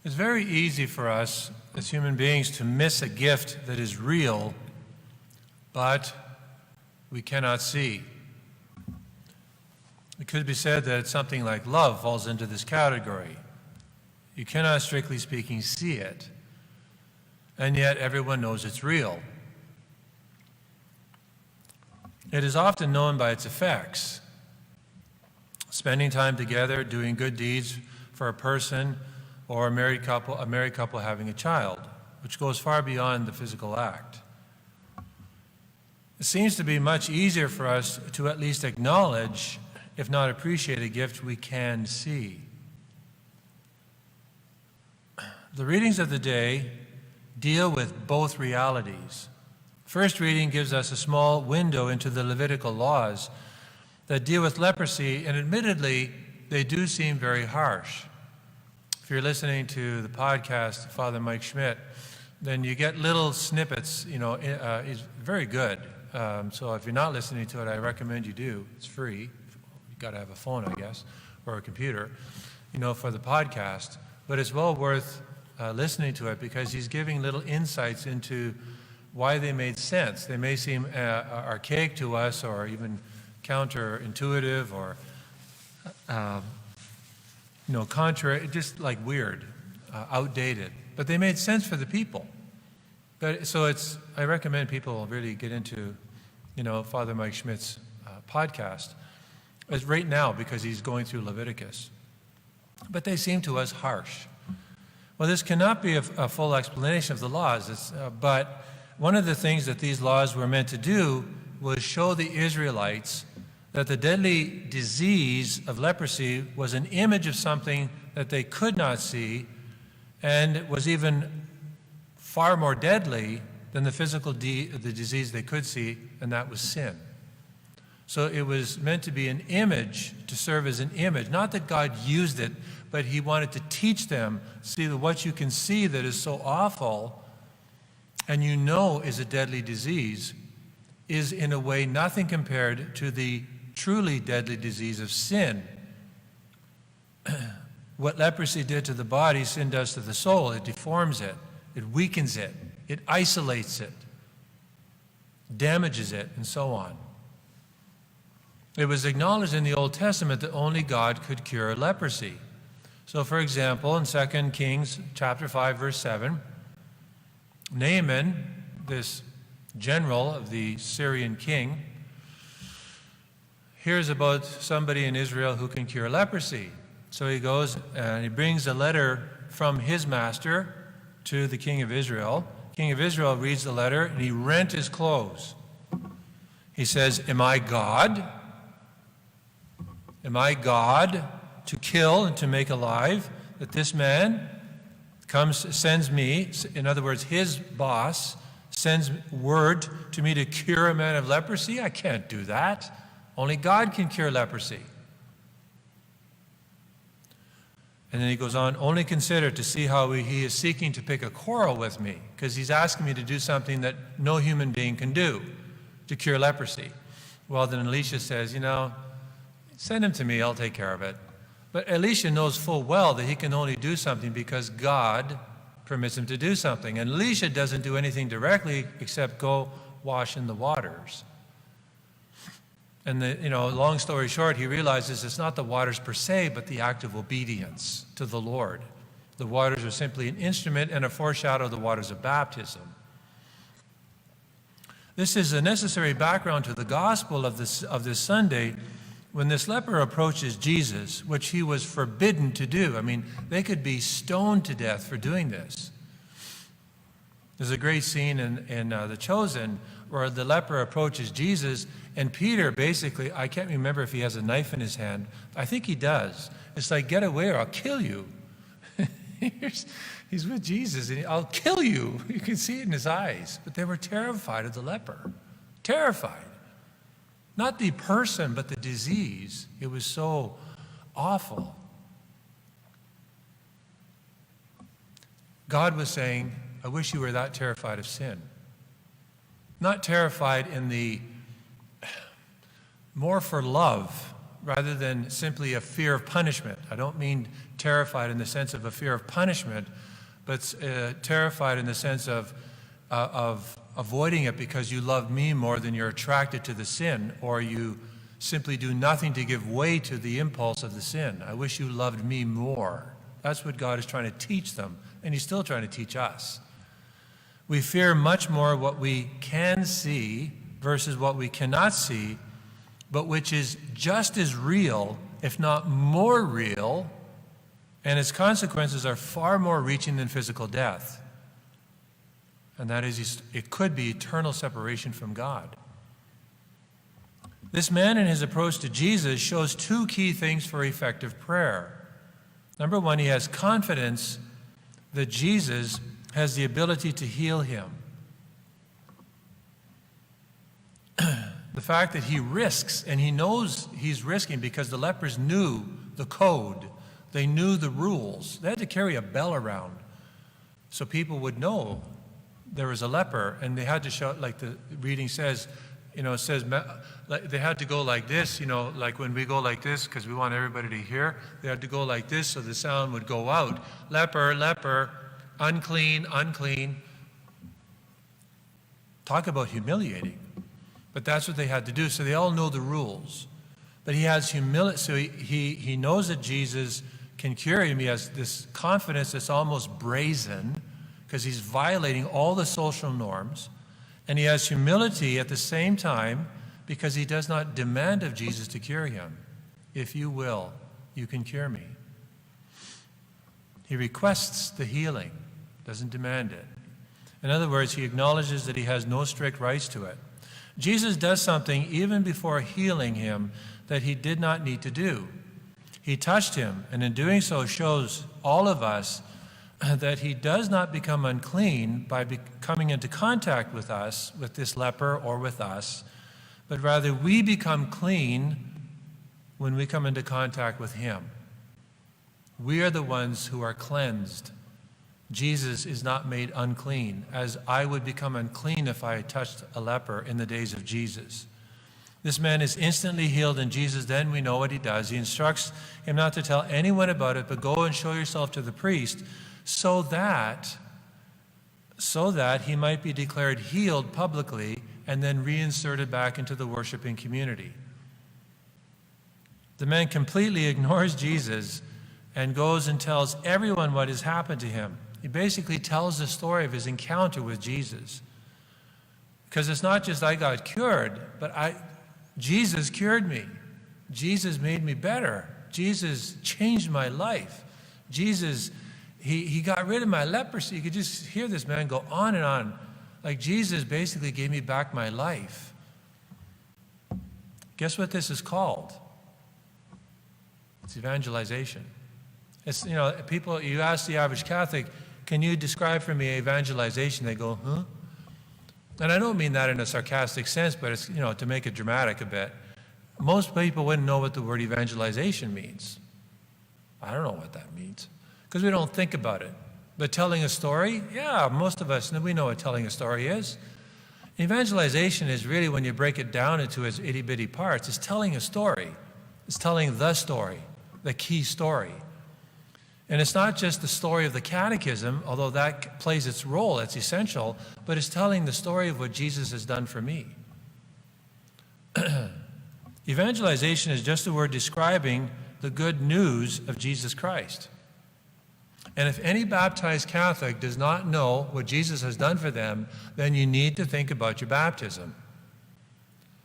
It's very easy for us as human beings to miss a gift that is real, but we cannot see. It could be said that something like love falls into this category. You cannot, strictly speaking, see it, and yet everyone knows it's real. It is often known by its effects. Spending time together, doing good deeds for a person, or a married couple having a child, which goes far beyond the physical act. It seems to be much easier for us to at least acknowledge, if not appreciate, a gift we can see. The readings of the day deal with both realities. First reading gives us a small window into the Levitical laws that deal with leprosy, and admittedly, they do seem very harsh. If you're listening to the podcast, Father Mike Schmidt, then you get little snippets, it's very good. So if you're not listening to it, I recommend you do. It's free. You've got to have a phone, I guess, or a computer, for the podcast. But it's well worth listening to it because he's giving little insights into why they made sense. They may seem archaic to us or even counterintuitive or contrary, just like weird, outdated. But they made sense for the people. I recommend people really get into, Father Mike Schmidt's podcast. It's right now because he's going through Leviticus. But they seem to us harsh. Well, this cannot be a full explanation of the laws, but one of the things that these laws were meant to do was show the Israelites that the deadly disease of leprosy was an image of something that they could not see and was even far more deadly than the disease they could see, and that was sin. So it was meant to be an image, to serve as an image. Not that God used it, but he wanted to teach them, see that what you can see that is so awful and is a deadly disease is in a way nothing compared to the truly deadly disease of sin. What leprosy did to the body, sin does to the soul. It deforms it, it weakens it, it isolates it, damages it, and so on. It was acknowledged in the Old Testament that only God could cure leprosy. So, for example, in 2 Kings chapter 5, verse 7, Naaman, this general of the Syrian king, hears about somebody in Israel who can cure leprosy. So he goes and he brings a letter from his master to the king of Israel. King of Israel reads the letter and he rent his clothes. He says, "Am I God? Am I God to kill and to make alive, that this man sends me," in other words, his boss sends word to me to cure a man of leprosy? I can't do that. Only God can cure leprosy. And then he goes on, "Only consider to see how he is seeking to pick a quarrel with me," because he's asking me to do something that no human being can do, to cure leprosy. Well, then Elisha says, send him to me, I'll take care of it. But Elisha knows full well that he can only do something because God permits him to do something. And Elisha doesn't do anything directly except go wash in the waters. And long story short, he realizes it's not the waters per se, but the act of obedience to the Lord. The waters are simply an instrument and a foreshadow of the waters of baptism. This is a necessary background to the gospel of this Sunday. When this leper approaches Jesus, which he was forbidden to do, they could be stoned to death for doing this. There's a great scene in The Chosen where the leper approaches Jesus, and Peter basically, I can't remember if he has a knife in his hand. I think he does. It's like, "Get away or I'll kill you." He's with Jesus, and "I'll kill you." You can see it in his eyes. But they were terrified of the leper. Terrified. Not the person, but the disease. It was so awful. God was saying, I wish you were that terrified of sin. Not terrified in the more for love rather than simply a fear of punishment. I don't mean terrified in the sense of a fear of punishment, but terrified in the sense of avoiding it because you love me more than you're attracted to the sin, or you simply do nothing to give way to the impulse of the sin. I wish you loved me more. That's what God is trying to teach them, and he's still trying to teach us. We fear much more what we can see versus what we cannot see, but which is just as real, if not more real, and its consequences are far more reaching than physical death. And that is, it could be eternal separation from God. This man in his approach to Jesus shows two key things for effective prayer. Number one, he has confidence that Jesus has the ability to heal him. The fact that he risks, and he knows he's risking because the lepers knew the code. They knew the rules. They had to carry a bell around so people would know there was a leper, and they had to shout, like the reading says, it says like they had to go like this, like when we go like this, because we want everybody to hear, they had to go like this so the sound would go out. Leper, leper, unclean, unclean. Talk about humiliating. But that's what they had to do. So they all know the rules. But he has humility. So he knows that Jesus can cure him. He has this confidence that's almost brazen because he's violating all the social norms. And he has humility at the same time because he does not demand of Jesus to cure him. If you will, you can cure me. He requests the healing, doesn't demand it. In other words, he acknowledges that he has no strict rights to it. Jesus does something even before healing him that he did not need to do. He touched him, and in doing so shows all of us that he does not become unclean by coming into contact with us, with this leper or with us, but rather we become clean when we come into contact with him. We are the ones who are cleansed. Jesus is not made unclean, as I would become unclean if I touched a leper in the days of Jesus. This man is instantly healed, and Jesus, then we know what he does. He instructs him not to tell anyone about it, but go and show yourself to the priest so that he might be declared healed publicly and then reinserted back into the worshiping community. The man completely ignores Jesus and goes and tells everyone what has happened to him. He basically tells the story of his encounter with Jesus. Because it's not just I got cured, but Jesus cured me. Jesus made me better. Jesus changed my life. Jesus, he got rid of my leprosy. You could just hear this man go on and on. Like Jesus basically gave me back my life. Guess what this is called? It's evangelization. It's, people, you ask the average Catholic, can you describe for me evangelization? They go, huh? And I don't mean that in a sarcastic sense, but it's, to make it dramatic a bit. Most people wouldn't know what the word evangelization means. I don't know what that means, because we don't think about it. But telling a story, yeah, most of us, we know what telling a story is. Evangelization is really, when you break it down into its itty-bitty parts, it's telling a story. It's telling the story, the key story. And it's not just the story of the catechism, although that plays its role, it's essential, but it's telling the story of what Jesus has done for me. Evangelization is just a word describing the good news of Jesus Christ. And if any baptized Catholic does not know what Jesus has done for them, then you need to think about your baptism.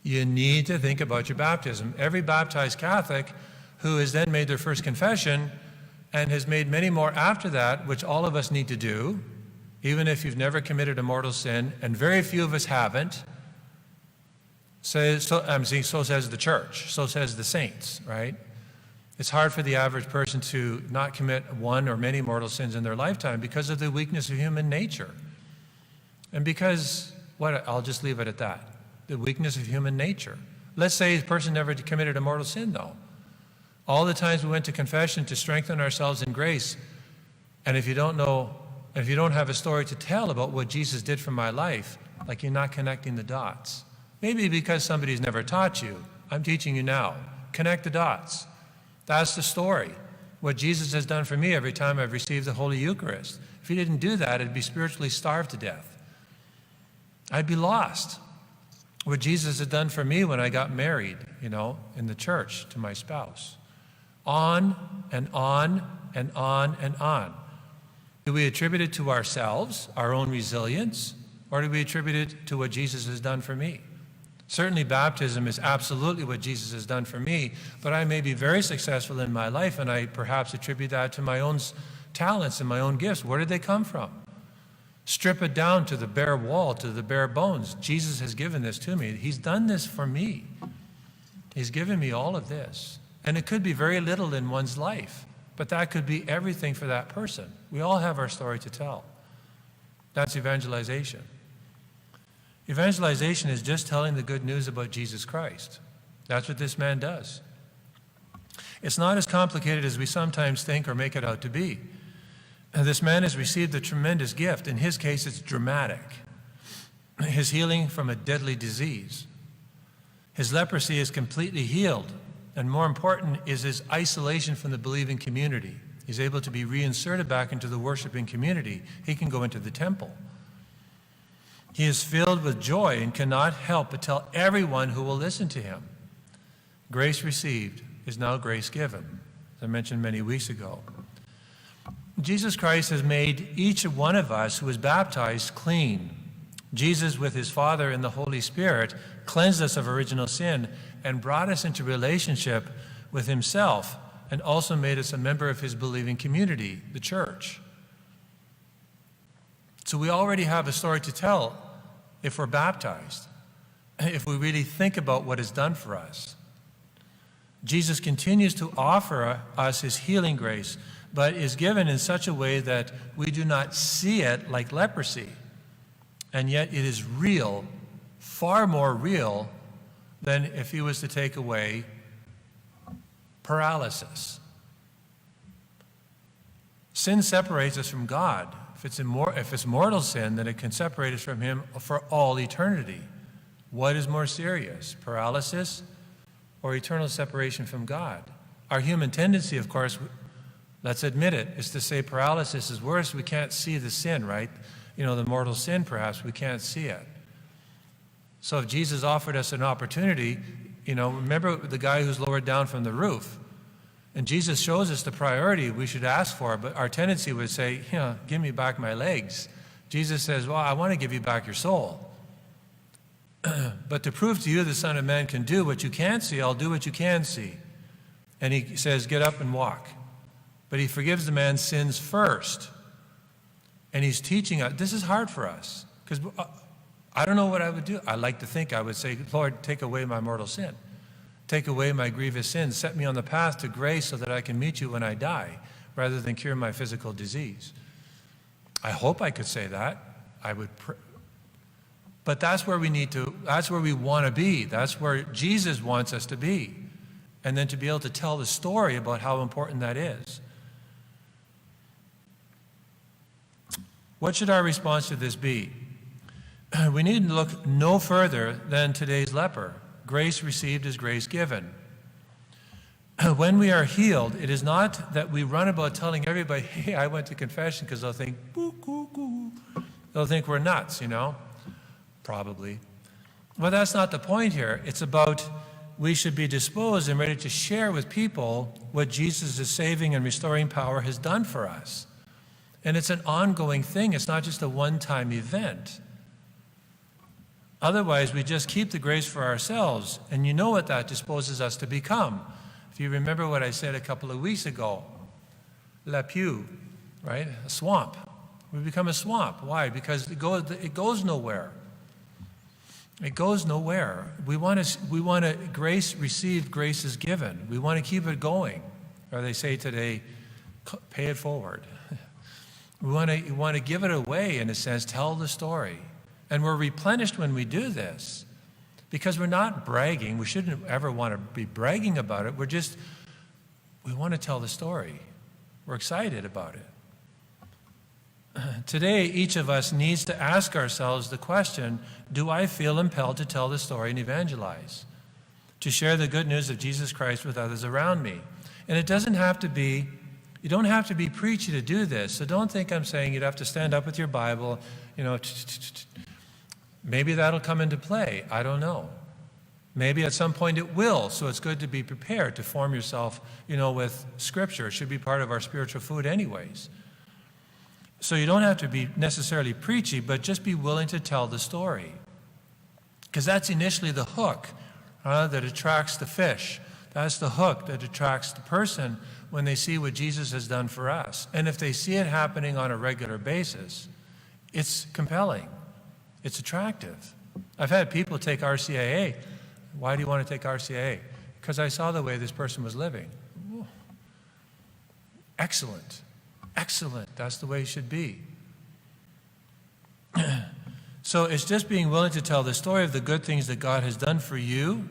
You need to think about your baptism. Every baptized Catholic who has then made their first confession and has made many more after that, which all of us need to do, even if you've never committed a mortal sin, and very few of us haven't, so says the church, so says the saints, right? It's hard for the average person to not commit one or many mortal sins in their lifetime because of the weakness of human nature. And because, I'll just leave it at that, the weakness of human nature. Let's say the person never committed a mortal sin, though. All the times we went to confession to strengthen ourselves in grace, and if you don't have a story to tell about what Jesus did for my life, you're not connecting the dots. Maybe because somebody's never taught you. I'm teaching you now. Connect the dots. That's the story. What Jesus has done for me every time I've received the Holy Eucharist. If he didn't do that, I'd be spiritually starved to death. I'd be lost. What Jesus had done for me when I got married, in the church to my spouse. On and on and on and on. Do we attribute it to ourselves, our own resilience, or do we attribute it to what Jesus has done for me? Certainly baptism is absolutely what Jesus has done for me, but I may be very successful in my life, and I perhaps attribute that to my own talents and my own gifts. Where did they come from? Strip it down to the bare wall, to the bare bones. Jesus has given this to me. He's done this for me. He's given me all of this. And it could be very little in one's life, but that could be everything for that person. We all have our story to tell. That's evangelization. Evangelization is just telling the good news about Jesus Christ. That's what this man does. It's not as complicated as we sometimes think or make it out to be. This man has received a tremendous gift. In his case, it's dramatic. His healing from a deadly disease. His leprosy is completely healed. And more important is his isolation from the believing community. He's able to be reinserted back into the worshiping community. He can go into the temple. He is filled with joy and cannot help but tell everyone who will listen to him. Grace received is now grace given, as I mentioned many weeks ago. Jesus Christ has made each one of us who is baptized clean. Jesus, with his Father and the Holy Spirit, cleansed us of original sin and brought us into relationship with himself, and also made us a member of his believing community, the church. So we already have a story to tell if we're baptized, if we really think about what is done for us. Jesus continues to offer us his healing grace, but is given in such a way that we do not see it like leprosy. And yet it is real, far more real than if he was to take away paralysis. Sin separates us from God. If it's mortal sin, then it can separate us from him for all eternity. What is more serious, paralysis or eternal separation from God? Our human tendency, of course, let's admit it, is to say paralysis is worse. We can't see the sin, right? The mortal sin, perhaps, we can't see it. So if Jesus offered us an opportunity, remember the guy who's lowered down from the roof. And Jesus shows us the priority we should ask for, but our tendency would say, give me back my legs. Jesus says, well, I want to give you back your soul. But to prove to you the Son of Man can do what you can't see, I'll do what you can see. And he says, get up and walk. But he forgives the man's sins first. And he's teaching us. This is hard for us, because I don't know what I would do. I like to think I would say, Lord, take away my mortal sin. Take away my grievous sins. Set me on the path to grace so that I can meet you when I die, rather than cure my physical disease. I hope I could say that. But that's where that's where we want to be. That's where Jesus wants us to be. And then to be able to tell the story about how important that is. What should our response to this be? We need to look no further than today's leper. Grace received is grace given. When we are healed, it is not that we run about telling everybody, hey, I went to confession, because they'll think, boo, goo, goo. They'll think we're nuts, probably. Well, that's not the point here. It's about we should be disposed and ready to share with people what Jesus' saving and restoring power has done for us. And it's an ongoing thing. It's not just a one-time event. Otherwise, we just keep the grace for ourselves, and you know what that disposes us to become. If you remember what I said a couple of weeks ago, la pew, right? A swamp. We become a swamp. Why? Because it goes nowhere. It goes nowhere. We want to grace received, grace is given. We want to keep it going. Or they say today, pay it forward. We want to give it away, in a sense, tell the story. And we're replenished when we do this, because we're not bragging. We shouldn't ever want to be bragging about it. We want to tell the story. We're excited about it. Today, each of us needs to ask ourselves the question, do I feel impelled to tell the story and evangelize? to share the good news of Jesus Christ with others around me. And it doesn't have to be, you don't have to be preachy to do this. So don't think I'm saying you'd have to stand up with your Bible, maybe that'll come into play. I don't know. Maybe at some point it will, so it's good to be prepared to form yourself, with Scripture. It should be part of our spiritual food anyways. So you don't have to be necessarily preachy, but just be willing to tell the story. Because that's initially the hook that attracts the fish. That's the hook that attracts the person when they see what Jesus has done for us. And if they see it happening on a regular basis, it's compelling. It's attractive. I've had people take RCIA. Why do you want to take RCIA? Because I saw the way this person was living. Ooh. Excellent. Excellent. That's the way it should be. So it's just being willing to tell the story of the good things that God has done for you,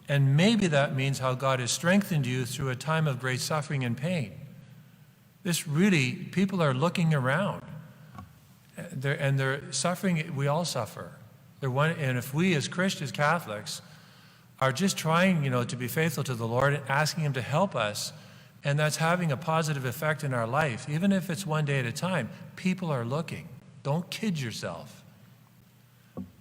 and maybe that means how God has strengthened you through a time of great suffering and pain. This really, people are looking around, and they're suffering. We all suffer. And if we as Christians, Catholics, are just trying, to be faithful to the Lord and asking Him to help us, and that's having a positive effect in our life, even if it's one day at a time, people are looking. Don't kid yourself.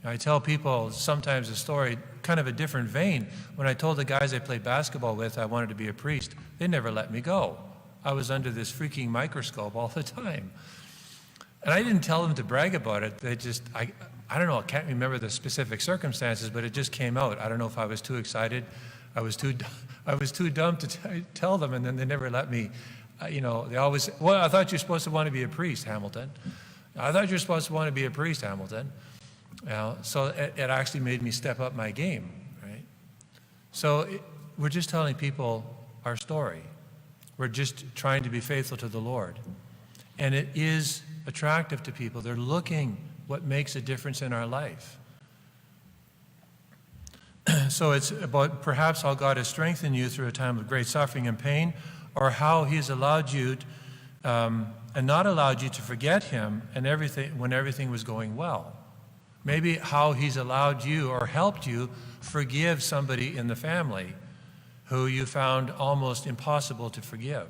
I tell people sometimes a story, kind of a different vein. When I told the guys I played basketball with I wanted to be a priest, they never let me go. I was under this freaking microscope all the time. And I didn't tell them to brag about it. They just, I don't know, I can't remember the specific circumstances, but it just came out. I don't know if I was too excited. I was too dumb to tell them, and then they never let me. They always, well, I thought you're supposed to want to be a priest, Hamilton. I thought you're supposed to want to be a priest, Hamilton. So it actually made me step up my game, right? So we're just telling people our story. We're just trying to be faithful to the Lord. And it is attractive to people. They're looking what makes a difference in our life. So it's about perhaps how God has strengthened you through a time of great suffering and pain, or how He's allowed you and not allowed you to forget Him and everything when everything was going well. Maybe how He's allowed you or helped you forgive somebody in the family who you found almost impossible to forgive.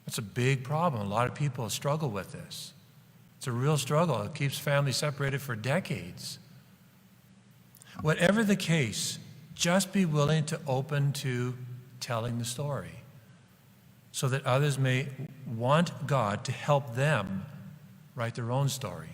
That's a big problem. A lot of people struggle with this. It's a real struggle. It keeps families separated for decades. Whatever the case, just be willing to open to telling the story so that others may want God to help them write their own story.